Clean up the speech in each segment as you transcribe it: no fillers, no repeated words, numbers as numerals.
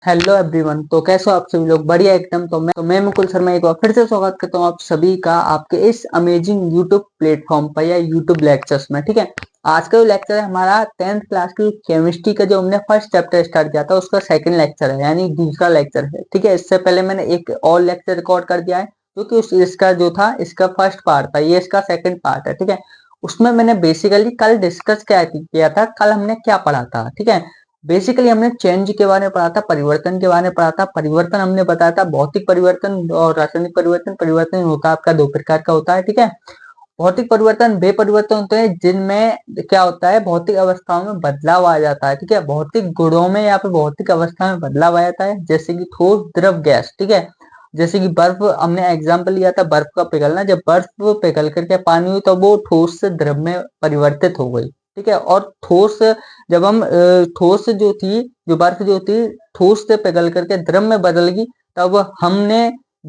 Hello everyone. तो कैसे हो आप सभी लोग? बढ़िया एकदम। तो मैं मुकुल शर्मा एक बार फिर से स्वागत करता हूँ आप सभी का आपके इस अमेजिंग यूट्यूब प्लेटफॉर्म पर या यूट्यूब लेक्चर्स में। ठीक है, आज का जो लेक्चर है हमारा 10th क्लास की केमिस्ट्री का जो हमने फर्स्ट चैप्टर स्टार्ट किया था उसका सेकंड लेक्चर है, यानी दूसरा लेक्चर है। ठीक है, इससे पहले मैंने एक और लेक्चर रिकॉर्ड कर दिया है जो कि इसका जो था इसका फर्स्ट पार्ट था, ये इसका सेकंड पार्ट है। ठीक है, उसमें मैंने बेसिकली कल डिस्कस क्या किया था, कल हमने क्या पढ़ा था। ठीक है, बेसिकली हमने चेंज के बारे में पढ़ा था, परिवर्तन के बारे में पढ़ा था। परिवर्तन हमने बताया था भौतिक परिवर्तन और रासायनिक परिवर्तन। परिवर्तन होता है आपका दो प्रकार का होता है। ठीक है, भौतिक परिवर्तन वे परिवर्तन होते हैं जिनमें क्या होता है, भौतिक अवस्थाओं में बदलाव आ जाता है। ठीक है, भौतिक गुणों में या फिर भौतिक अवस्था में बदलाव आ जाता है, जैसे कि ठोस, द्रव, गैस। ठीक है, जैसे कि बर्फ, हमने एग्जाम्पल लिया था बर्फ का पिघलना। जब बर्फ पिघल करके पानी हुई तो वो ठोस से द्रव में परिवर्तित हो गई। ठीक है, और ठोस, जब हम ठोस जो थी, जो बर्फ जो थी ठोस से पिघल करके द्रव में बदल गई, तब हमने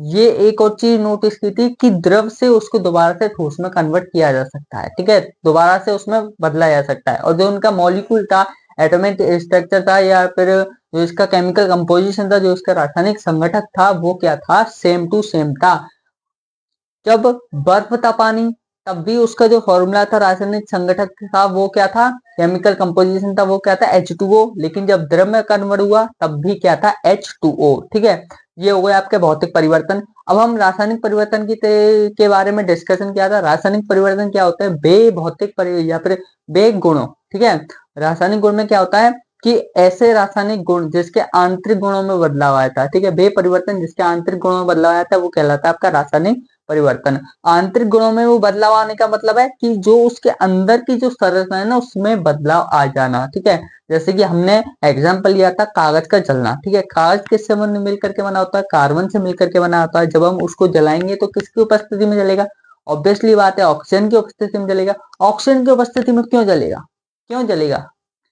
ये एक और चीज नोटिस की थी कि द्रव से उसको दोबारा से ठोस में कन्वर्ट किया जा सकता है। ठीक है, दोबारा से उसमें बदला जा सकता है। और जो उनका मॉलिक्यूल था, एटॉमिक स्ट्रक्चर था, या फिर जो इसका केमिकल कंपोजिशन था, जो इसका रासायनिक संगठक था, वो क्या था, सेम टू सेम था। जब बर्फ था पानी, तब भी उसका जो फॉर्मूला था रासायनिक संगठक था वो क्या था, केमिकल कंपोजिशन था वो क्या था, H2O। लेकिन जब द्रव में कन्वर्ट हुआ तब भी क्या था, H2O। ठीक है, ये हो गए आपके भौतिक परिवर्तन। अब हम रासायनिक परिवर्तन के बारे में डिस्कशन किया था। रासायनिक परिवर्तन क्या होता है, बे भौतिक या फिर बे गुणों। ठीक है, रासायनिक गुण में क्या होता है कि ऐसे रासायनिक गुण जिसके आंतरिक गुणों में बदलाव आया था। ठीक है, बे परिवर्तन जिसके आंतरिक गुणों में बदलाव आया था वो कहलाता है आपका रासायनिक परिवर्तन। आंतरिक गुणों में वो बदलाव आने का मतलब है कि जो उसके अंदर की जो संरचना है ना उसमें बदलाव आ जाना। ठीक है, जैसे कि हमने एग्जाम्पल लिया था कागज का जलना। ठीक है, कागज किससे मिल करके बना होता है, कार्बन से मिल करके बना होता है। जब हम उसको जलाएंगे तो किसकी उपस्थिति में जलेगा, ऑब्वियसली बात है ऑक्सीजन की उपस्थिति में जलेगा। ऑक्सीजन की उपस्थिति में क्यों जलेगा, क्यों जलेगा?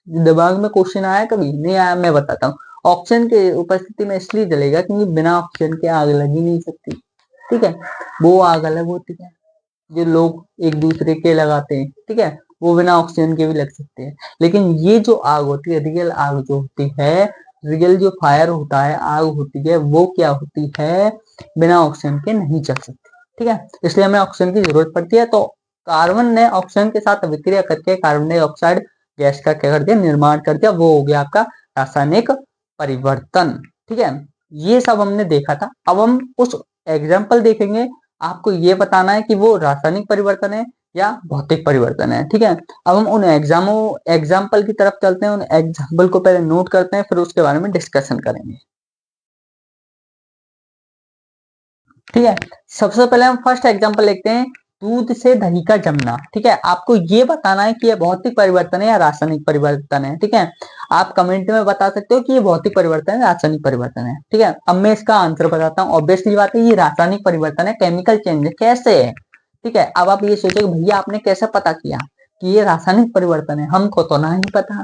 दिमाग में क्वेश्चन आया कभी? नहीं आया, मैं बताता हूँ। ऑक्सीजन की उपस्थिति में इसलिए जलेगा क्योंकि बिना ऑक्सीजन के आग लग ही नहीं सकती। ठीक है, वो आग अलग होती है जो लोग एक दूसरे के लगाते हैं। ठीक है, वो बिना ऑक्सीजन के भी लग सकते हैं। लेकिन ये जो आग होती है, रियल आग जो होती है, रियल जो फायर होता है, आग होती है, वो क्या होती है, बिना ऑक्सीजन के नहीं चल सकती। ठीक है, इसलिए हमें ऑक्सीजन की जरूरत पड़ती है। तो कार्बन ने ऑक्सीजन के साथ अभिक्रिया करके कार्बन डाइऑक्साइड गैस का क्या कर दिया, निर्माण कर दिया। वो हो गया आपका रासायनिक परिवर्तन। ठीक है, ये सब हमने देखा था। अब हम कुछ एग्जाम्पल देखेंगे। आपको ये बताना है कि वो रासायनिक परिवर्तन है या भौतिक परिवर्तन है। ठीक है, अब हम उन एग्जाम्पल की तरफ चलते हैं। उन एग्जाम्पल को पहले नोट करते हैं, फिर उसके बारे में डिस्कशन करेंगे। ठीक है, सबसे पहले हम फर्स्ट एग्जांपल लेते हैं, दूध से दही का जमना। ठीक है, आपको ये बताना है कि ये भौतिक परिवर्तन है या रासायनिक परिवर्तन है। ठीक है, आप कमेंट में बता सकते हो कि ये भौतिक परिवर्तन है, रासायनिक परिवर्तन है। ठीक है, अब मैं इसका आंसर बताता हूँ। ऑब्वियसली बात है ये रासायनिक परिवर्तन है, केमिकल चेंज है। कैसे है? ठीक है, अब आप ये सोचोगे भैया आपने कैसे पता किया कि ये रासायनिक परिवर्तन है, हमको तो नहीं पता।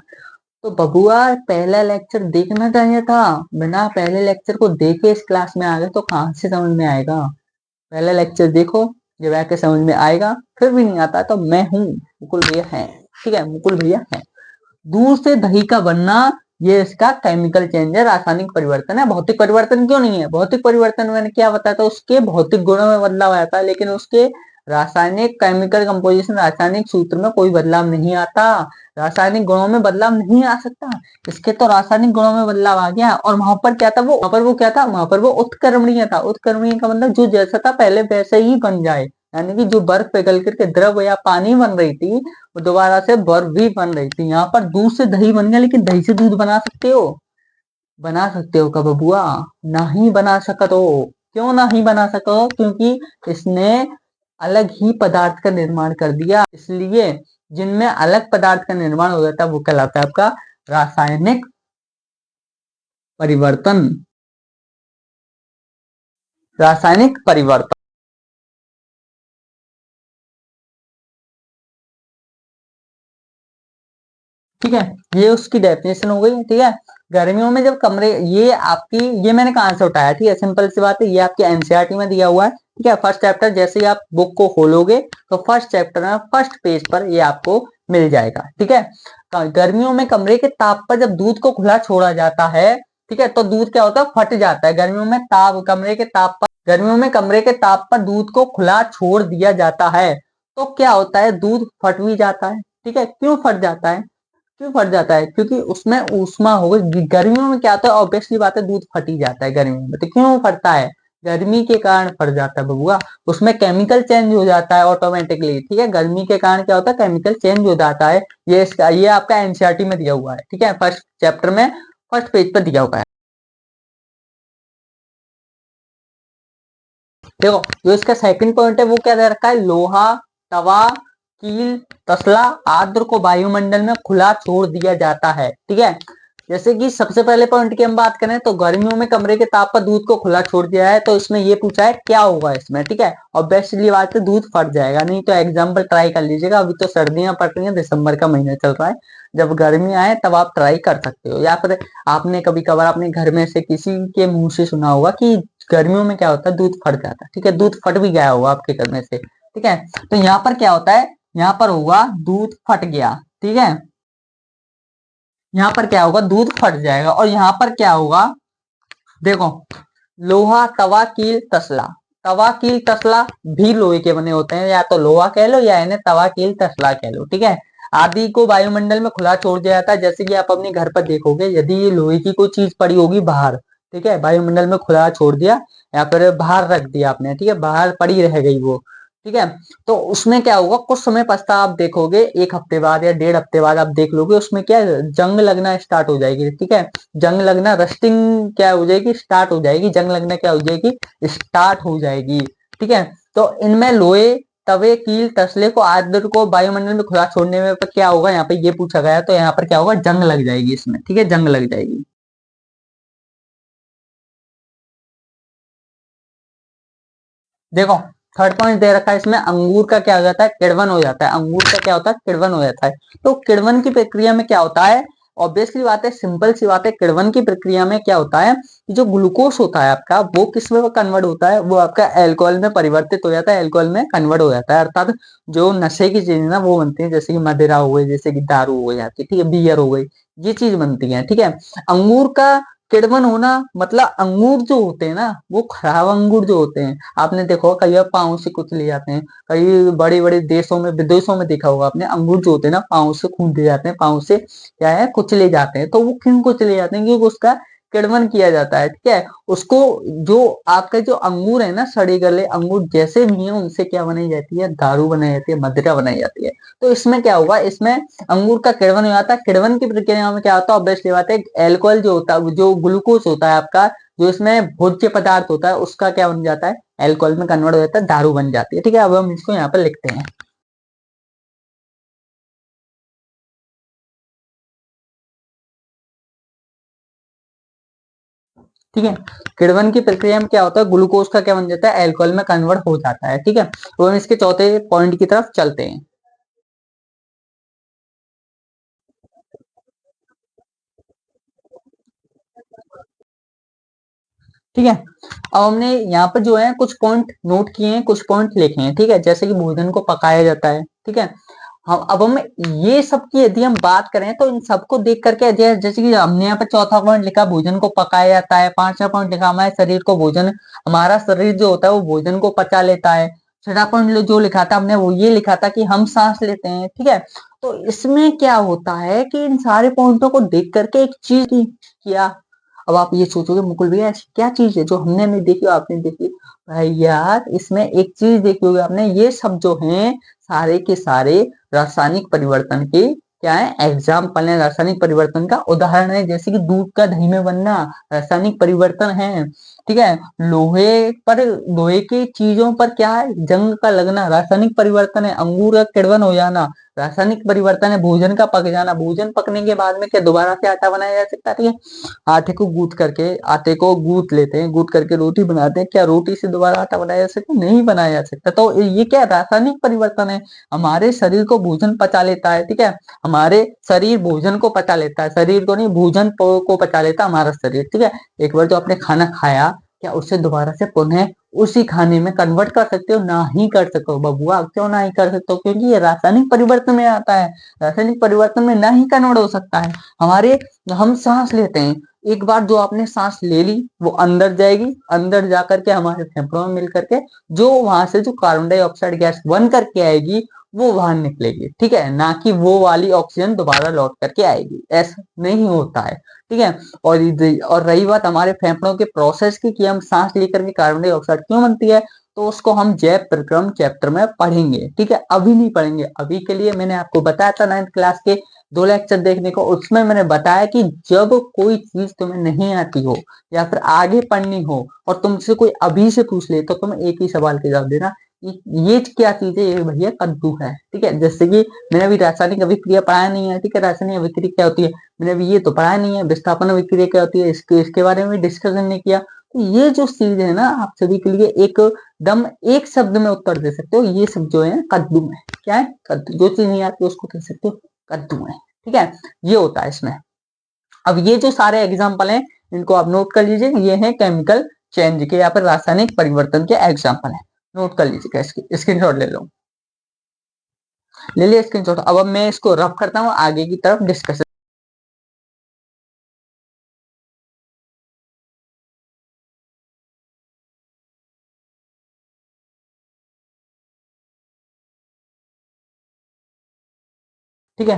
तो बबुआ पहला लेक्चर देखना चाहिए था। बिना पहले लेक्चर को देखे इस क्लास में आ गए तो कहाँ से समझ में आएगा? पहले लेक्चर देखो, जब आके समझ में आएगा। फिर भी नहीं आता तो मैं हूँ, मुकुल भैया है। ठीक है, मुकुल भैया है। दूध से दही का बनना, ये इसका केमिकल चेंज है, रासायनिक परिवर्तन है। भौतिक परिवर्तन क्यों नहीं है? भौतिक परिवर्तन मैंने क्या बताया था, उसके भौतिक गुणों में बदलाव आया था, लेकिन उसके रासायनिक केमिकल कंपोजिशन, रासायनिक सूत्र में कोई बदलाव नहीं आता। रासायनिक गुणों में बदलाव नहीं आ सकता। इसके तो रासायनिक गुणों में बदलाव आ गया। और वहां पर क्या था, वो क्या था, वहां पर वो उत्क्रमणीय था। उत्क्रमणीय का मतलब जो जैसा था पहले वैसे ही बन जाए, यानी कि जो बर्फ पिघल करके द्रव या पानी बन रही थी वो दोबारा से बर्फ भी बन रही थी। यहाँ पर दूध से दही बन गया, लेकिन दही से दूध बना सकते हो? बना सकते हो कब बुआ? नहीं बना सकते हो। क्यों नहीं बना सको? क्योंकि इसने अलग ही पदार्थ का निर्माण कर दिया। इसलिए जिनमें अलग पदार्थ का निर्माण हो जाता है वो कहलाता है आपका रासायनिक परिवर्तन। रासायनिक परिवर्तन। ठीक है, ये उसकी डेफिनेशन हो गई। ठीक है, गर्मियों में जब कमरे, ये आपकी, ये मैंने कहां से उठाया? ठीक है, सिंपल सी बात है, ये आपके एनसीईआरटी में दिया हुआ है। ठीक है, फर्स्ट चैप्टर जैसे ही आप बुक को खोलोगे तो फर्स्ट चैप्टर में फर्स्ट पेज पर ये आपको मिल जाएगा। ठीक है, गर्मियों में कमरे के ताप पर जब दूध को खुला छोड़ा जाता है ठीक है, तो दूध क्या होता है, फट जाता है। गर्मियों में गर्मियों में कमरे के ताप पर दूध को खुला छोड़ दिया जाता है, तो क्या होता है, दूध फट भी जाता है। ठीक है, क्यों फट जाता है, क्यों फट जाता है, क्योंकि उसमें ऊष्मा हो गई। गर्मियों में क्या होता है, ऑब्वियसली बात है, दूध फट ही जाता है गर्मियों में। तो क्यों फटता है, गर्मी के कारण फट जाता है बबुआ, उसमें केमिकल चेंज हो जाता है ऑटोमेटिकली। ठीक है, गर्मी के कारण क्या होता है, केमिकल चेंज हो जाता है। ये आपका एनसीईआरटी में दिया हुआ है। ठीक है, फर्स्ट चैप्टर में फर्स्ट पेज पर दिया हुआ है। देखो, जो इसका सेकंड पॉइंट है वो क्या दे रखा है, लोहा, तवा, कील, तसला आदि को वायुमंडल में खुला छोड़ दिया जाता है। ठीक है, जैसे कि सबसे पहले पॉइंट की हम बात करें तो गर्मियों में कमरे के ताप पर दूध को खुला छोड़ दिया है, तो इसमें ये पूछा है क्या होगा इसमें। ठीक है, ऑब्वियसली बात है, दूध फट जाएगा। नहीं तो एग्जाम्पल ट्राई कर लीजिएगा, अभी तो सर्दियां पड़ रही हैं, दिसंबर का महीना चल रहा है, जब गर्मी आए तब आप ट्राई कर सकते हो। या फिर आपने कभी कभार अपने घर में से किसी के मुंह से सुना होगा कि गर्मियों में क्या होता है, दूध फट जाता है। ठीक है, दूध फट भी गया होगा आपके घर में से। ठीक है, तो यहाँ पर क्या होता है, यहाँ पर होगा दूध फट गया। ठीक है, यहाँ पर क्या होगा, दूध फट जाएगा। और यहाँ पर क्या होगा, देखो, लोहा, तवा, कील, तसला। तवा, कील, तसला भी लोहे के बने होते हैं, या तो लोहा कह लो या इन्हें तवा, कील, तसला कह लो। ठीक है, आदि को वायुमंडल में खुला छोड़ दिया जाता है। जैसे कि आप अपने घर पर देखोगे, यदि ये लोहे की कोई चीज पड़ी होगी बाहर, ठीक है, वायुमंडल में खुला छोड़ दिया या फिर बाहर रख दिया आपने, ठीक है, बाहर पड़ी रह गई वो, ठीक है, तो उसमें क्या होगा, कुछ समय पश्चात आप देखोगे, एक हफ्ते बाद या 1.5 हफ्ते बाद आप देख लोगे, उसमें क्या जंग लगना स्टार्ट हो जाएगी। ठीक है, जंग लगना, रस्टिंग क्या हो जाएगी, स्टार्ट हो जाएगी। जंग लगना क्या हो जाएगी, स्टार्ट हो जाएगी। ठीक है, तो इनमें लोहे, तवे, कील, तसले को आदि को वायुमंडल में खुला छोड़ने में पर क्या होगा, यहाँ पे ये पूछा गया, तो यहाँ पर क्या होगा, जंग लग जाएगी इसमें। ठीक है, जंग लग जाएगी। देखो, थर्ड पॉइंट दे रखा है इसमें, अंगूर का क्या हो जाता है, किण्वन हो जाता है। अंगूर का क्या होता है, किण्वन हो जाता है। तो किण्वन की प्रक्रिया में क्या होता है, ऑब्वियसली बात है, सिंपल सी बात है, किण्वन की प्रक्रिया में क्या होता है कि जो ग्लूकोज होता है आपका, वो किस में कन्वर्ट होता है, वो आपका एल्कोहल में परिवर्तित हो जाता है, एल्कोहल में कन्वर्ट हो जाता है। अर्थात जो नशे की चीज ना वो बनती है, जैसे कि मदिरा हो गई, जैसे कि दारू हो जाती है, ठीक है, बियर हो गई, ये चीज बनती है। ठीक है, अंगूर का किण्वन होना मतलब, अंगूर जो होते हैं ना, वो खराब अंगूर जो होते हैं, आपने देखो कई बार पाँव से कुचले ले जाते हैं। कई बड़े बड़े देशों में, विदेशों में देखा होगा आपने, अंगूर जो होते हैं ना, पाँव से खूंदे जाते हैं, पाँव से क्या है, कुचले जाते हैं। तो वो क्यों कुचले जाते हैं, क्योंकि उसका किण्वन किया जाता है। ठीक है, उसको, जो आपके जो अंगूर है ना, सड़े गले अंगूर जैसे भी है, उनसे क्या बनाई जाती है, दारू बनाई जाती है, मदिरा बनाई जाती है। तो इसमें क्या होगा, इसमें अंगूर का किण्वन हो जाता है। किण्वन की प्रक्रिया में क्या होता है, ऑब्वियसली बात है, एल्कोहल जो होता है, जो ग्लूकोज होता है आपका, जो इसमें भोज्य पदार्थ होता है, उसका क्या बन जाता है, एल्कोहल में कन्वर्ट हो जाता है, दारू बन जाती है। ठीक है, अब हम इसको यहाँ पर लिखते हैं। ठीक है, किण्वन की प्रक्रिया में क्या होता है, ग्लूकोज का क्या बन जाता है, एल्कोहल में कन्वर्ट हो जाता है। ठीक है, तो हम इसके चौथे पॉइंट की तरफ चलते हैं। ठीक है, अब हमने यहाँ पर जो है कुछ पॉइंट नोट किए हैं, कुछ पॉइंट लिखे हैं। ठीक है, जैसे कि भोजन को पकाया जाता है। ठीक है, हम अब हम ये सब की यदि हम बात करें तो इन सबको देख करके, जैसे कि हमने यहाँ पर चौथा पॉइंट लिखा, भोजन को पकाया जाता है। पांचवा पॉइंट लिखा, हमारे शरीर को भोजन, हमारा शरीर जो होता है वो भोजन को पचा लेता है। छठा पॉइंट जो लिखा था हमने, वो ये लिखा था कि हम सांस लेते हैं। ठीक है, तो इसमें क्या होता है कि इन सारे पॉइंटों को देख करके एक चीज की किया। अब आप ये सोचोगे, मुकुल भैया ऐसी क्या चीज है जो हमने नहीं देखी, आपने देखी। भाई यार, इसमें एक चीज देखी होगी आपने, ये सब जो हैं सारे के सारे रासायनिक परिवर्तन के क्या है, एग्जाम्पल है, रासायनिक परिवर्तन का उदाहरण है। जैसे कि दूध का दही में बनना रासायनिक परिवर्तन है। ठीक है, लोहे पर, लोहे की चीजों पर क्या है, जंग का लगना रासायनिक परिवर्तन है। अंगूर का किण्वन हो जाना रासायनिक परिवर्तन है। भोजन का पक जाना, भोजन पकने के बाद में क्या दोबारा से आटा बनाया जा सकता है। ठीक है, आटे को गूंथ करके, आटे को गूंथ लेते हैं, गूंथ करके रोटी बनाते हैं, क्या रोटी से दोबारा आटा बनाया जा सकता है, नहीं बनाया जा सकता। तो ये क्या रासायनिक परिवर्तन है, हमारे शरीर को भोजन पचा लेता है। ठीक है, हमारे शरीर भोजन को पचा लेता है, शरीर को नहीं, भोजन को पचा लेता है हमारा शरीर। ठीक है, एक बार जो आपने खाना खाया, क्या उससे दोबारा से पुनः उसी खाने में कन्वर्ट कर सकते हो, ना ही कर सकते हो बबुआ। क्यों ना ही कर सकते हो? क्योंकि ये रासायनिक परिवर्तन में आता है। रासायनिक परिवर्तन में ना ही कन्वर्ट हो सकता है। हम सांस लेते हैं, एक बार जो आपने सांस ले ली वो अंदर जाएगी, अंदर जा करके हमारे फेफड़ों में मिल करके जो वहां से जो कार्बन डाइऑक्साइड गैस बन करके आएगी वो बाहर निकलेगी, ठीक है, ना कि वो वाली ऑक्सीजन दोबारा लौट करके आएगी। ऐसा नहीं होता है, ठीक है। और रही बात हमारे फेफड़ों के प्रोसेस की कि हम सांस लेकर के कार्बन डाइऑक्साइड क्यों बनती है, तो उसको हम जैव प्रक्रम चैप्टर में पढ़ेंगे, ठीक है। अभी नहीं पढ़ेंगे। अभी के लिए मैंने आपको बताया था 9th क्लास के 2 लेक्चर देखने को, उसमें मैंने बताया कि जब कोई चीज तुम्हें नहीं आती हो या फिर आगे पढ़नी हो और तुमसे कोई अभी से पूछ ले, तो तुम एक ही सवाल के जवाब देना, ये क्या चीज है? ये भैया कद्दू है, ठीक है। जैसे कि मैंने अभी रासायनिक अभिक्रिया पढ़ाया नहीं है, ठीक है। रासायनिक अभिक्रिया क्या होती है मैंने अभी ये तो पढ़ाया नहीं है। विस्थापन अभिक्रिया क्या होती है इसके बारे में डिस्कशन नहीं किया। तो ये जो चीज है ना, आप सभी के लिए एकदम एक शब्द में उत्तर दे सकते हो, ये सब जो है कद्दू है। क्या है? कद्दू। जो चीज नहीं आती उसको कह सकते हो कद्दू है, ठीक है। ये होता है इसमें। अब ये जो सारे एग्जाम्पल हैं इनको आप नोट कर लीजिए, ये है केमिकल चेंज के या फिर रासायनिक परिवर्तन के एग्जाम्पल है। नोट कर लीजिएगा, इसकी स्क्रीनशॉट ले लो। ले लिया स्क्रीनशॉट। अब मैं इसको रफ करता हूँ, आगे की तरफ डिस्कशन। ठीक है।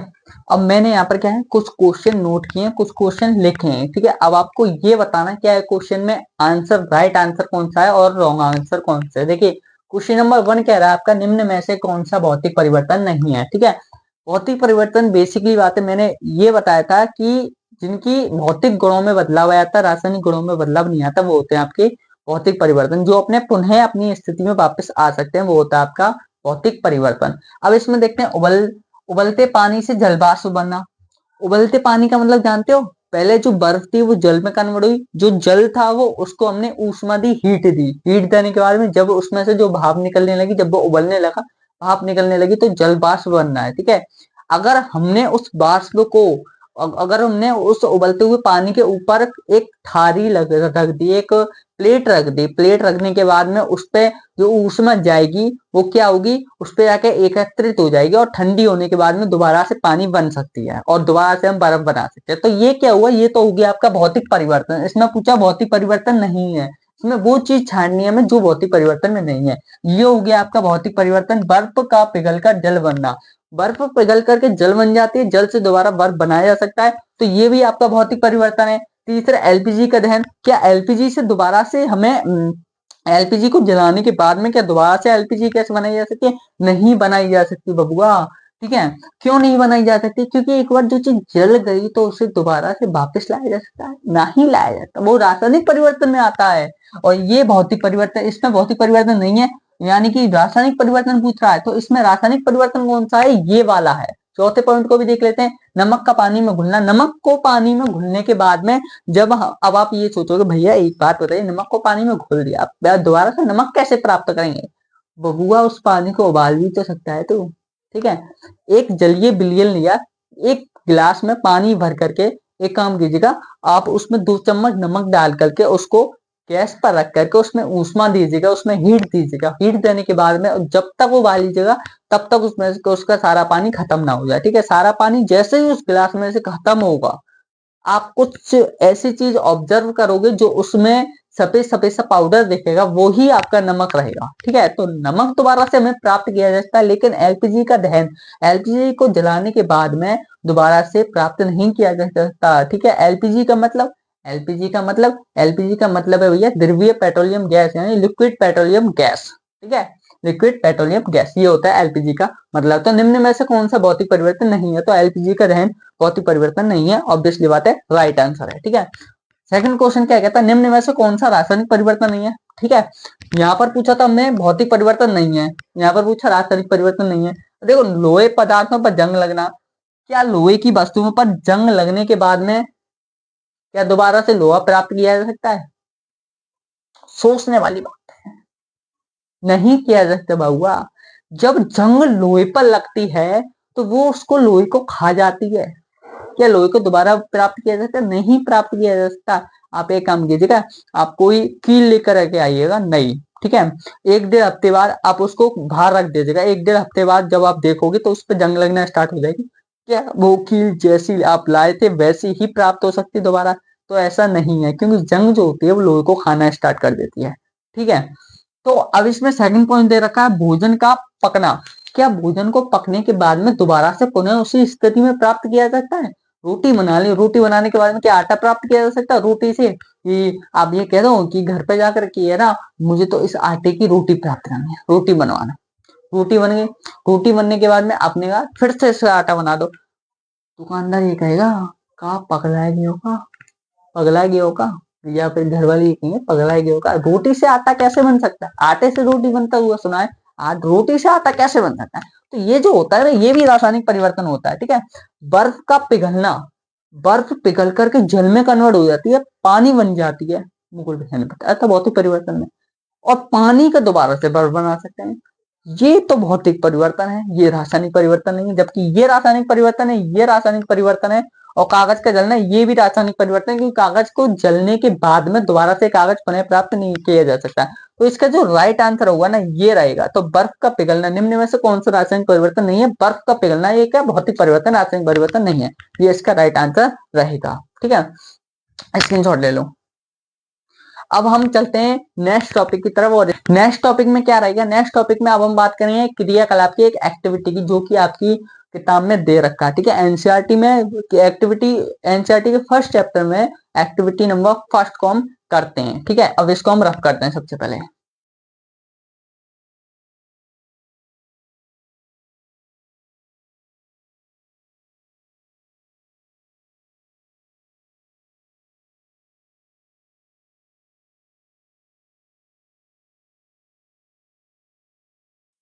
अब मैंने यहाँ पर क्या है कुछ क्वेश्चन नोट किए हैं, कुछ क्वेश्चन लिखे हैं, ठीक है। अब आपको ये बताना क्या है क्वेश्चन में आंसर, राइट आंसर कौन सा है और रॉन्ग आंसर कौन सा है। देखिए क्वेश्चन नंबर 1 कह रहा है आपका निम्न में से कौन सा भौतिक परिवर्तन नहीं है, ठीक है। भौतिक परिवर्तन बेसिकली बात है, मैंने ये बताया था कि जिनकी भौतिक गुणों में बदलाव आया था, रासायनिक गुणों में बदलाव नहीं आता, वो होते हैं आपके भौतिक परिवर्तन। जो अपने पुनः अपनी स्थिति में वापस आ सकते हैं वो होता है आपका भौतिक परिवर्तन। अब इसमें देखते हैं उबलते पानी से जलवाष्प बनना। उबलते पानी का मतलब जानते हो? पहले जो बर्फ थी वो जल में कन्वर्ट हुई, जो जल था वो उसको हमने ऊष्मा दी, हीट दी। हीट देने के बाद में जब उसमें से जो भाप निकलने लगी, जब वो उबलने लगा, भाप निकलने लगी, तो जल वाष्प बन रहा है, ठीक है। अगर हमने उस वाष्प को अगर हमने उस उबलते हुए पानी के ऊपर एक थारी रख दी, एक प्लेट रख दी, प्लेट रखने के बाद में उस पे जो ऊष्मा जाएगी वो क्या होगी, उस पे जाके एकत्रित हो जाएगी और ठंडी होने के बाद में दोबारा से पानी बन सकती है और दोबारा से हम बर्फ बना सकते हैं। तो ये क्या हुआ? ये तो हो गया आपका भौतिक परिवर्तन। इसमें पूछा भौतिक परिवर्तन नहीं है, इसमें वो चीज छाननी है हमें जो भौतिक परिवर्तन में नहीं है। ये हो गया आपका भौतिक परिवर्तन। बर्फ का पिघलकर जल बनना, बर्फ पिघल करके जल बन जाती है, जल से दोबारा बर्फ बनाया जा सकता है, तो ये भी आपका भौतिक परिवर्तन है। तीसरा एलपीजी का दहन। क्या एलपीजी से दोबारा से हमें एलपीजी को जलाने के बाद में क्या दोबारा से एलपीजी गैस बनाई जा सकती है? नहीं बनाई जा सकती बबुआ, ठीक है। क्यों नहीं बनाई जा सकती? क्योंकि एक बार जो चीज जल गई तो उसे दोबारा से वापस लाया जा सकता है? नहीं लाया जाता, वो रासायनिक परिवर्तन में आता है। और ये भौतिक परिवर्तन, इसमें भौतिक परिवर्तन नहीं है, यानी कि रासायनिक परिवर्तन पूछ रहा है, तो इसमें रासायनिक परिवर्तन कौन सा है? ये वाला है। चौथे पॉइंट को भी देख लेते हैं, नमक का पानी में घुलना। नमक को पानी में घुलने के बाद में अब आप ये सोचोगे भैया एक बात बताइए, नमक को पानी में घोल दिया, आप दोबारा से नमक कैसे प्राप्त करेंगे? बबुआ उस पानी को उबाल भी तो सकता है तू, ठीक है। एक जलीय विलयन लिया, एक गिलास में पानी भर करके, एक काम कीजिएगा, आप उसमें 2 चम्मच नमक डाल करके उसको गैस पर रख करके उसमें ऊष्मा दीजिएगा, उसमें हीट दीजिएगा। हीट देने के बाद में जब तक वो उबालीजिएगा तब तक उसमें से उसका सारा पानी खत्म ना हो जाए, ठीक है। सारा पानी जैसे ही उस गिलास में से खत्म होगा, आप कुछ ऐसी चीज ऑब्जर्व करोगे जो उसमें सफेद सफेद सा पाउडर दिखेगा, वो ही आपका नमक रहेगा, ठीक है। तो नमक दोबारा से हमें प्राप्त किया जा सकता है, लेकिन एलपीजी का दहन, एलपीजी को जलाने के बाद में दोबारा से प्राप्त नहीं किया जा सकता, ठीक है। एलपीजी का मतलब है भैया द्रवीय पेट्रोलियम गैस, यानी लिक्विड पेट्रोलियम गैस, ठीक है। लिक्विड पेट्रोलियम गैस, ये होता है एलपीजी का मतलब। तो निम्न में से कौन सा भौतिक परिवर्तन नहीं है? तो एलपीजी का दहन भौतिक परिवर्तन नहीं है, ऑब्वियसली बात है, राइट आंसर है, ठीक है। सेकंड क्वेश्चन क्या कहता है? निम्न में से कौन सा रासायनिक परिवर्तन नहीं है, ठीक है। यहाँ पर पूछा था हमने भौतिक परिवर्तन नहीं है, यहाँ पर पूछा रासायनिक परिवर्तन नहीं है। देखो लोहे पदार्थों पर जंग लगना, क्या लोहे की वस्तुओं पर जंग लगने के बाद में क्या दोबारा से लोहा प्राप्त किया जा सकता है? सोचने वाली बात है, नहीं किया जा सकता बाबुआ। जब जंग लोहे पर लगती है तो वो उसको लोहे को खा जाती है। क्या लोहे को दोबारा प्राप्त किया जा सकता है? नहीं प्राप्त किया जा सकता। आप एक काम कीजिएगा, आप कोई कील लेकर के आइएगा, नहीं, ठीक है। 1-1.5 हफ्ते बाद आप उसको बाहर रख दीजिएगा। 1-1.5 हफ्ते बाद जब आप देखोगे तो उस पर जंग लगना स्टार्ट हो जाएगी। क्या वो कील जैसी आप लाए थे वैसी ही प्राप्त हो सकती दोबारा? तो ऐसा नहीं है, क्योंकि जंग जो होती है वो लोगों को खाना स्टार्ट कर देती है। ठीक है। तो अब इसमें सेकंड पॉइंट दे रखा है भोजन का पकना। क्या भोजन को पकने के बाद में दोबारा से पुनः उसी स्थिति में प्राप्त किया जाता है? रोटी बना ली, रोटी बनाने के बाद में क्या आटा प्राप्त किया जा सकता है रोटी से? कि आप ये कह दो कि घर पे जाकर के है ना, मुझे तो इस आटे की रोटी प्राप्त करनी है, रोटी बनवाना। रोटी बन गई। रोटी बनने के बाद में आपने कहा फिर से इसका आटा बना दो। दुकानदार ये कहेगा का पगला गया होगा, पगला गया होगा, या फिर घर वाले ये कहेंगे पगला गया होगा, रोटी से आटा कैसे बन सकता है? आटे से रोटी बनता हुआ सुना है, आज रोटी से आटा कैसे बन सकता है? तो ये जो होता है ये भी रासायनिक परिवर्तन होता है। ठीक है। बर्फ का पिघलना, बर्फ पिघल करके जल में कन्वर्ट हो जाती है, पानी बन जाती है। मुकुल भैया ने बताया था भौतिक परिवर्तन में। और पानी का दोबारा से बर्फ बना सकते हैं। ये तो भौतिक परिवर्तन है, ये रासायनिक परिवर्तन नहीं है। जबकि ये रासायनिक परिवर्तन है, ये रासायनिक परिवर्तन है। और कागज का जलना ये भी रासायनिक परिवर्तन है, क्योंकि कागज को जलने के बाद में दोबारा से कागज पुनः प्राप्त नहीं किया जा सकता। तो इसका जो राइट आंसर होगा ना ये रहेगा। तो बर्फ का पिघलना निम्न में से कौन सा रासायनिक परिवर्तन नहीं है? बर्फ का पिघलना ये क्या भौतिक परिवर्तन, रासायनिक परिवर्तन नहीं है। ये इसका राइट आंसर रहेगा। ठीक है, स्क्रीनशॉट ले लो। अब हम चलते हैं नेक्स्ट टॉपिक की तरफ। और नेक्स्ट टॉपिक में क्या रहेगा? नेक्स्ट टॉपिक में अब हम बात करेंगे क्रियाकलाप की, एक एक्टिविटी की, जो कि आपकी किताब में दे रखा है। ठीक है। एनसीईआरटी में एक्टिविटी, एनसीईआरटी के फर्स्ट चैप्टर में एक्टिविटी नंबर फर्स्ट को हम करते हैं। ठीक है। अब इसको हम रफ करते हैं सबसे पहले।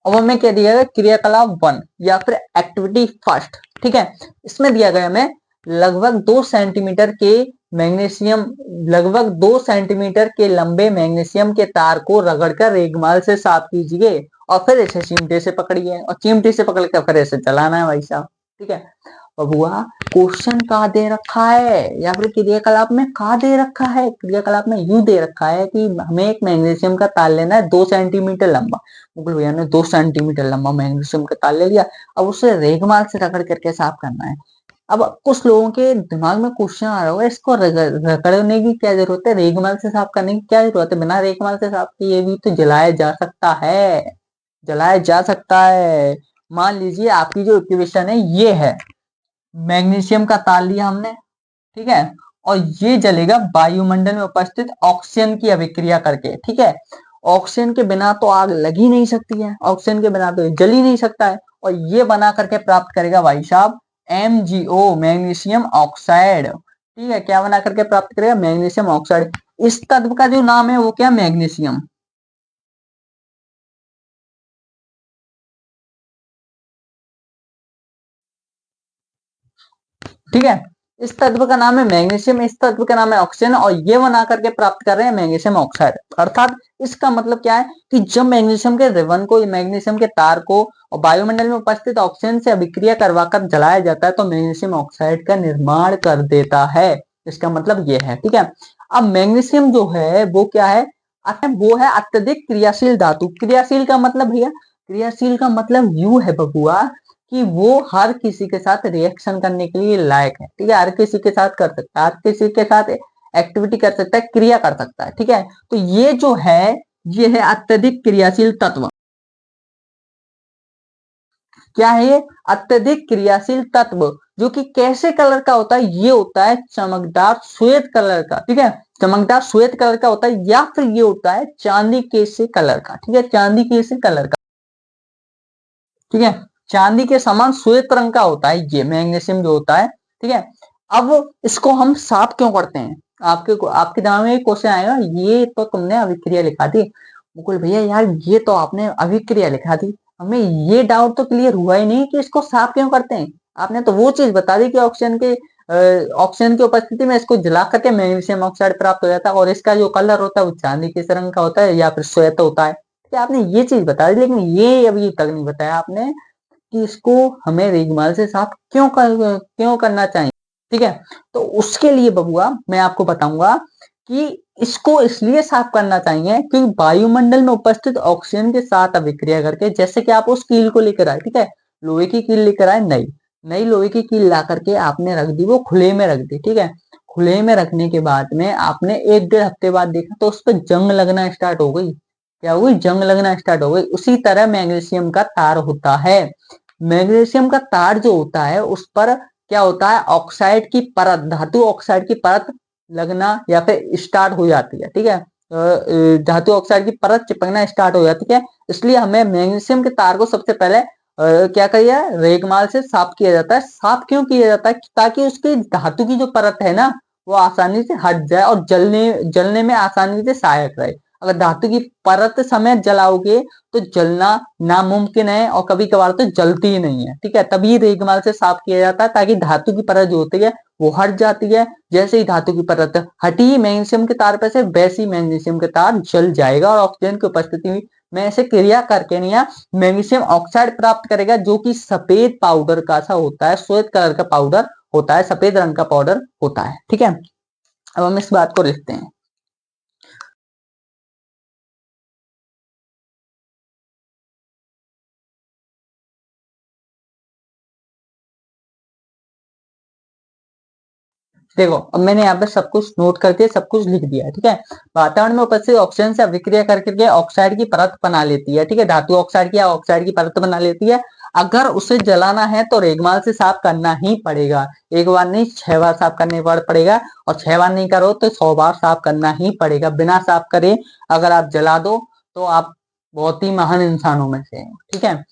अब हमें क्या दिया गया? क्रियाकलाप 1 या फिर एक्टिविटी फर्स्ट। ठीक है। इसमें दिया गया हमें लगभग 2 सेंटीमीटर के मैग्नीशियम, लगभग 2 सेंटीमीटर के लंबे मैग्नीशियम के तार को रगड़कर रेगमाल से साफ कीजिए और फिर इसे चिमटे से पकड़िए, और चिमटे से पकड़ कर फिर इसे चलाना है भाई साहब। ठीक है। बबुआ क्वेश्चन कहाँ दे रखा है या फिर क्रियाकलाप में कहाँ दे रखा है? क्रियाकलाप में यूं दे रखा है कि हमें एक मैग्नीशियम का तार लेना है 2 सेंटीमीटर लंबा। मुकुल भैया ने 2 सेंटीमीटर लंबा मैग्नीशियम का तार ले लिया। अब उसे रेगमाल से रगड़ करके साफ करना है। अब कुछ लोगों के दिमाग में क्वेश्चन आ रहा होगा, इसको रगड़ने की क्या जरूरत है, रेगमाल से साफ करने की क्या जरूरत है? बिना रेगमाल से साफ किए भी तो जलाया जा सकता है, जलाया जा सकता है। मान लीजिए आपकी जो इक्वेशन है ये है, मैग्नीशियम का तार लिया हमने, ठीक है, और ये जलेगा वायुमंडल में उपस्थित ऑक्सीजन की अभिक्रिया करके। ठीक है। ऑक्सीजन के बिना तो आग लग ही नहीं सकती है, ऑक्सीजन के बिना तो ये जल ही नहीं सकता है। और ये बना करके प्राप्त करेगा भाई साहब MgO, मैग्नीशियम ऑक्साइड। ठीक है। क्या बना करके प्राप्त करेगा? Magnesium oxide. इस तत्व का जो नाम है वो क्या? मैग्नीशियम। ठीक है। इस तत्व का नाम है मैग्नीशियम, इस तत्व का नाम है ऑक्सीजन, और ये बना करके प्राप्त कर रहे हैं मैग्नीशियम ऑक्साइड। अर्थात इसका मतलब क्या है कि जब मैग्नीशियम के रिबन को, मैग्नीशियम के तार को और वायुमंडल में उपस्थित ऑक्सीजन से अभिक्रिया करवाकर जलाया जाता है तो मैग्नीशियम ऑक्साइड का निर्माण कर देता है। इसका मतलब ये है। ठीक है। अब मैग्नीशियम जो है वो क्या है? वो है अत्यधिक क्रियाशील धातु। क्रियाशील का मतलब भैया, क्रियाशील का मतलब यू है बबुआ कि वो हर किसी के साथ रिएक्शन करने के लिए लायक है। ठीक है। हर किसी के साथ कर सकता है, हर किसी के साथ एक्टिविटी कर सकता है, क्रिया कर सकता है। ठीक है। तो ये जो है ये है अत्यधिक क्रियाशील तत्व। क्या है ये? अत्यधिक क्रियाशील तत्व, जो कि कैसे कलर का होता है? ये होता है चमकदार श्वेत कलर का। ठीक है। चमकदार श्वेत कलर का होता है, या फिर ये होता है चांदी केसरी कलर का। ठीक है। चांदी केसरी कलर का। ठीक है। चांदी के समान श्वेत रंग का होता है ये मैग्नीशियम जो होता है। ठीक है। अब इसको हम साफ क्यों करते हैं? आपके दिमाग में क्वेश्चन आएगा, ये तो तुमने अभिक्रिया लिखा दी मुकुल भैया, यार ये तो आपने अभिक्रिया लिखा दी, हमें ये डाउट तो क्लियर हुआ ही नहीं कि इसको साफ क्यों करते हैं। आपने तो वो चीज बता दी कि ऑक्सीजन की उपस्थिति में इसको जला करके मैग्नीशियम ऑक्साइड प्राप्त हो जाता है, और इसका जो कलर होता है वो चांदी किस रंग का होता है या फिर श्वेत होता है। ठीक है। आपने ये चीज बता दी, लेकिन ये अभी तक नहीं बताया आपने कि इसको हमें रेगमाल से साफ क्यों करना चाहिए। ठीक है। तो उसके लिए बबुआ मैं आपको बताऊंगा कि इसको इसलिए साफ करना चाहिए क्योंकि वायुमंडल में उपस्थित ऑक्सीजन के साथ अभिक्रिया करके, जैसे कि आप उस कील को लेकर आए, ठीक है, लोहे की कील लेकर आए, नई नई लोहे की कील ला करके आपने रख दी, वो खुले में रख दी, ठीक है। खुले में रखने के बाद में आपने 1-1.5 हफ्ते बाद देखा तो उस पर जंग लगना स्टार्ट हो गई। क्या हो गई? जंग लगना स्टार्ट हो गई। उसी तरह मैग्नीशियम का तार होता है। मैग्नीशियम का तार जो होता है उस पर क्या होता है, ऑक्साइड की परत, धातु ऑक्साइड की परत लगना या फिर स्टार्ट हो जाती है, ठीक है। धातु ऑक्साइड की परत चिपकना स्टार्ट हो जाती है। इसलिए हमें मैग्नीशियम के तार को सबसे पहले क्या करिए, रेगमाल से साफ किया जाता है। साफ क्यों किया जाता है? ताकि उसकी धातु की जो परत है ना, वो आसानी से हट जाए और जलने जलने में आसानी से सहायक रहे। अगर धातु की परत समेत जलाओगे तो जलना नामुमकिन है और कभी कभार तो जलती ही नहीं है, ठीक है। तभी रेगमाल से साफ किया जाता है ताकि धातु की परत जो होती है वो हट जाती है। जैसे ही धातु की परत हटी मैग्नीशियम के तार पर से, वैसे ही मैग्नीशियम के तार जल जाएगा और ऑक्सीजन की उपस्थिति में ऐसे क्रिया करके नहीं मैग्नीशियम ऑक्साइड प्राप्त करेगा, जो कि सफेद पाउडर का सा होता है, श्वेत कलर का पाउडर होता है, सफेद रंग का पाउडर होता है, ठीक है। अब हम इस बात को लिखते हैं। देखो अब मैंने यहाँ पे सब कुछ नोट करके सब कुछ लिख दिया है, ठीक है। वातावरण में उपस्थित ऑक्सीजन से अभिक्रिया करके ऑक्साइड की परत बना लेती है, ठीक है। धातु ऑक्साइड की ऑक्साइड की परत बना लेती है। अगर उसे जलाना है तो रेगमाल से साफ करना ही पड़ेगा। एक बार नहीं, 6 बार साफ करने पड़ेगा। और 6 बार नहीं करो तो 100 बार साफ करना ही पड़ेगा। बिना साफ करे अगर आप जला दो तो आप बहुत ही महान इंसानों में से, ठीक है।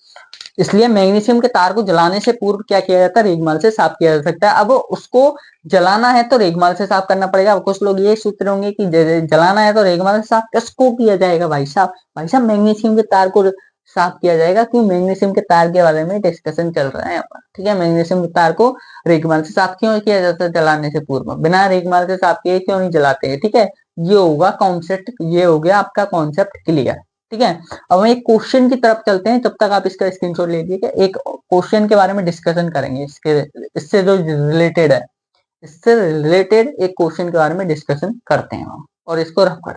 इसलिए मैग्नीशियम के तार को जलाने से पूर्व क्या किया जाता है, रेगमाल से साफ किया जा सकता है। अब उसको जलाना है तो रेगमाल से साफ करना पड़ेगा। अब कुछ लोग ये सोच रहे होंगे कि जलाना है तो रेगमाल से साफ किसको किया जाएगा भाई साहब? भाई साहब मैग्नीशियम के तार को साफ किया जाएगा, क्यों? मैग्नीशियम के तार के बारे में डिस्कशन चल रहा है यहाँ पर, ठीक है। मैग्नीशियम के तार को रेगमाल से साफ क्यों किया जाता है जलाने से पूर्व? बिना रेगमाल से साफ किए क्यों नहीं जलाते हैं, ठीक है। ये होगा कॉन्सेप्ट, ये हो गया आपका कॉन्सेप्ट क्लियर, ठीक है। अब हम एक क्वेश्चन की तरफ चलते हैं, तब तक आप इसका स्क्रीनशॉट ले लीजिए। एक क्वेश्चन के बारे में डिस्कशन करेंगे, इससे जो रिलेटेड है, इससे रिलेटेड एक क्वेश्चन के बारे में डिस्कशन करते हैं हम, और इसको रख कर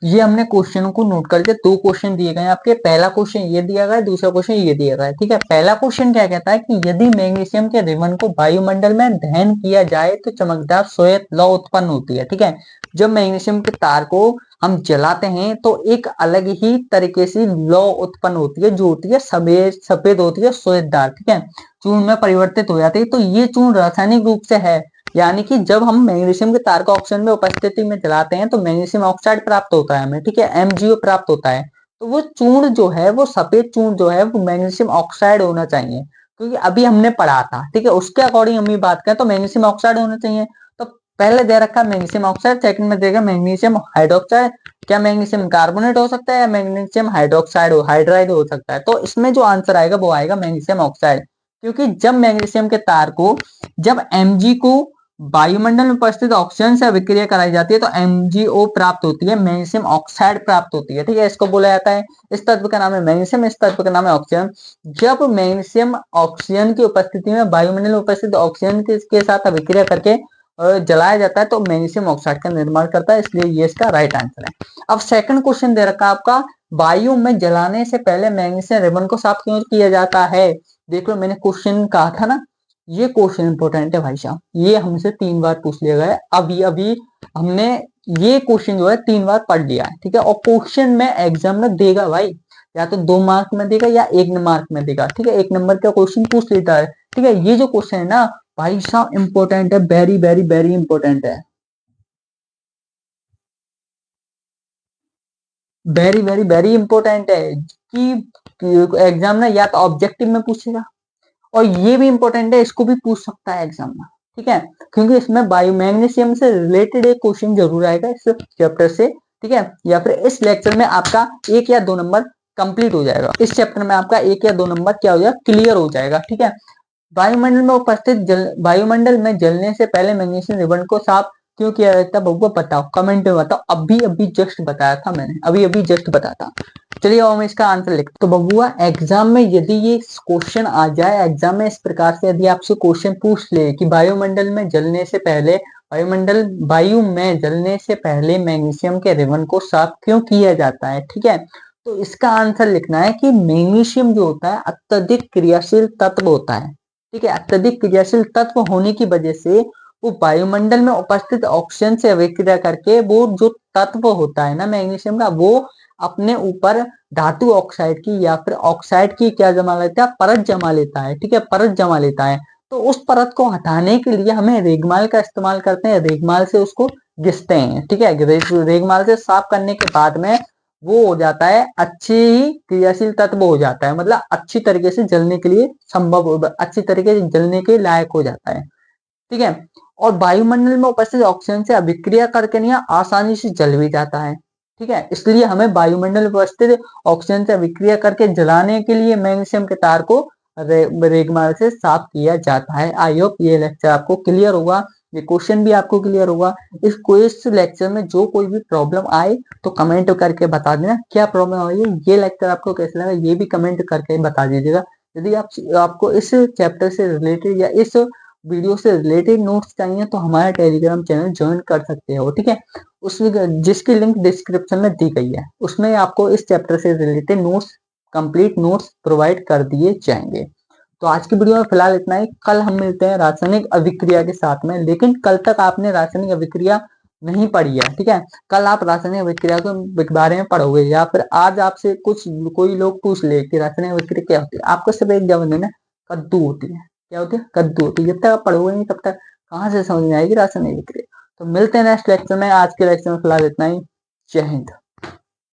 ये हमने क्वेश्चन को नोट करके 2 क्वेश्चन दिए गए आपके। पहला क्वेश्चन ये दिया गया है, दूसरा क्वेश्चन ये दिया गया है, ठीक है। पहला क्वेश्चन क्या कहता है कि यदि मैग्नीशियम के रिबन को वायुमंडल में दहन किया जाए तो चमकदार श्वेत लौ उत्पन्न होती है, ठीक है। जब मैग्नीशियम के तार को हम जलाते हैं तो एक अलग ही तरीके से लौ उत्पन्न होती है, जो होती है सफेद सफेद होती है, श्वेतदार, ठीक है। चूर्ण में परिवर्तित हो जाती है। तो ये चूर्ण रासायनिक रूप से है, यानी कि जब हम मैग्नीशियम के तार को ऑक्सीजन में उपस्थिति में जलाते हैं तो मैग्नीशियम ऑक्साइड प्राप्त होता है हमें, ठीक है, MgO प्राप्त होता है। तो वो चूर्ण जो है, वो सफेद चूर्ण जो है, वो मैग्नीशियम ऑक्साइड होना चाहिए, क्योंकि अभी हमने पढ़ा था, ठीक है, उसके अकॉर्डिंग हम बात करें तो मैग्नीशियम ऑक्साइड होना चाहिए। तो पहले दे रखा मैग्नीशियम ऑक्साइड, सेकंड में देगा मैग्नीशियम हाइड्रोक्साइड। क्या मैग्नीशियम कार्बोनेट हो सकता है या मैग्नीशियम हाइड्रोक्साइड हाइड्राइड हो सकता है? तो इसमें जो आंसर आएगा वो आएगा मैग्नीशियम ऑक्साइड, क्योंकि जब मैग्नीशियम के तार को, जब Mg को वायुमंडल में उपस्थित ऑक्सीजन से अभिक्रिया कराई जाती है तो MgO प्राप्त होती है, मैग्नीशियम ऑक्साइड प्राप्त होती है, ठीक है। इसको बोला जाता है, इस तत्व का नाम है मैग्नीशियम, इस तत्व का नाम है ऑक्सीजन। जब मैग्नीशियम ऑक्सीजन की उपस्थिति में वायुमंडल में उपस्थित ऑक्सीजन के साथ अभिक्रिया करके जलाया जाता है तो मैग्नीशियम ऑक्साइड का निर्माण करता है, इसलिए ये इसका राइट आंसर है। अब सेकंड क्वेश्चन दे रखा आपका, वायु में जलाने से पहले मैग्नीशियम रिबन को साफ क्यों किया जाता है? देख लो, मैंने क्वेश्चन कहा था ना, ये क्वेश्चन इंपॉर्टेंट है भाई साहब, ये हमसे 3 बार पूछ लिया गया है। अभी अभी हमने ये क्वेश्चन जो है 3 बार पढ़ लिया है, ठीक है। और क्वेश्चन में एग्जाम में देगा भाई, या तो 2 मार्क में देगा या 1 मार्क में देगा, ठीक है। 1 नंबर का क्वेश्चन पूछ लेता है, ठीक है। ये जो क्वेश्चन है ना भाई साहब इंपॉर्टेंट है, वेरी वेरी वेरी इंपॉर्टेंट है, वेरी वेरी वेरी इंपॉर्टेंट है कि एग्जाम ना या तो ऑब्जेक्टिव में पूछेगा, और ये भी इंपॉर्टेंट है, इसको भी पूछ सकता है एग्जाम में, ठीक है। क्योंकि इसमें बायो मैग्नीशियम से रिलेटेड एक क्वेश्चन जरूर आएगा इस चैप्टर से, ठीक है। या फिर इस लेक्चर में आपका 1 या 2 नंबर कंप्लीट हो जाएगा, इस चैप्टर में आपका 1 या 2 नंबर क्या हो जाएगा, क्लियर हो जाएगा, ठीक है। वायुमंडल में उपस्थित वायुमंडल में जलने से पहले मैग्नीशियम रिबन को साफ क्यों किया जाता है? बबुआ बताओ, कमेंट में बताओ। अभी अभी जस्ट बताया था मैंने, अभी अभी जस्ट बताया था। चलिए अब हम इसका आंसर लिखते। तो बबुआ एग्जाम में यदि ये क्वेश्चन आ जाए, एग्जाम में इस प्रकार से यदि आपसे क्वेश्चन पूछ ले कि वायुमंडल में जलने से पहले वायु में जलने से पहले मैग्नीशियम के रिबन को साफ क्यों किया जाता है? ठीक है, तो इसका आंसर लिखना है कि मैग्नीशियम जो होता है अत्यधिक क्रियाशील तत्व होता है। ठीक है, अत्यधिक क्रियाशील तत्व होने की वजह से वो वायुमंडल में उपस्थित ऑक्सीजन से अभिक्रिया करके वो जो तत्व होता है ना मैग्नीशियम का, वो अपने ऊपर धातु ऑक्साइड की या फिर ऑक्साइड की क्या जमा लेता है, परत जमा लेता है। ठीक है, परत जमा लेता है। तो उस परत को हटाने के लिए हमें रेगमाल का इस्तेमाल करते हैं, रेगमाल से उसको घिसते हैं। ठीक है, रेगमाल से साफ करने के बाद में वो हो जाता है अच्छी ही क्रियाशील तत्व हो जाता है, मतलब अच्छी तरीके से जलने के लिए अच्छी तरीके से जलने के लायक हो जाता है। ठीक है, और वायुमंडल में उपस्थित ऑक्सीजन से अभिक्रिया करके नहीं आसानी से जल भी जाता है। ठीक है, इसलिए हमें वायुमंडल में उपस्थित ऑक्सीजन से अभिक्रिया करके जलाने के लिए मैग्नीशियम के तार को रेगमाल से साफ किया जाता है। आई होप ये लेक्चर आपको क्लियर होगा, ये क्वेश्चन भी आपको क्लियर होगा। इस लेक्चर में जो कोई भी प्रॉब्लम आए तो कमेंट करके बता देना क्या प्रॉब्लम आई है। ये लेक्चर आपको कैसा लगा ये भी कमेंट करके बता दीजिएगा। यदि आपको इस चैप्टर से रिलेटेड या इस वीडियो से रिलेटेड नोट्स चाहिए तो हमारा टेलीग्राम चैनल ज्वाइन कर सकते हो। ठीक है, उसमें जिसकी लिंक डिस्क्रिप्शन में दी गई है, उसमें आपको इस चैप्टर से related notes, complete notes provide कर दिए जाएंगे। तो आज की वीडियो में फिलहाल इतना ही। कल हम मिलते हैं रासायनिक अभिक्रिया के साथ में, लेकिन कल तक आपने रासायनिक अभिक्रिया नहीं पढ़ी है। ठीक है, कल आप रासायनिक अभिक्रिया के बारे में पढ़ोगे, या फिर आज आपसे कोई लोग पूछ ले कि रासायनिक अभिक्रिया क्या होती है, आपको सिर्फ एक जवाब देना, कद्दू होती है। क्या होती है? कद्दू होती है। जब तक आप पढ़ोगे नहीं तब तक कहाँ से समझ में आएगी रासायनिक अभिक्रिया। तो मिलते हैं नेक्स्ट लेक्चर में। आज के लेक्चर में फिलहाल इतना ही। जय हिंद।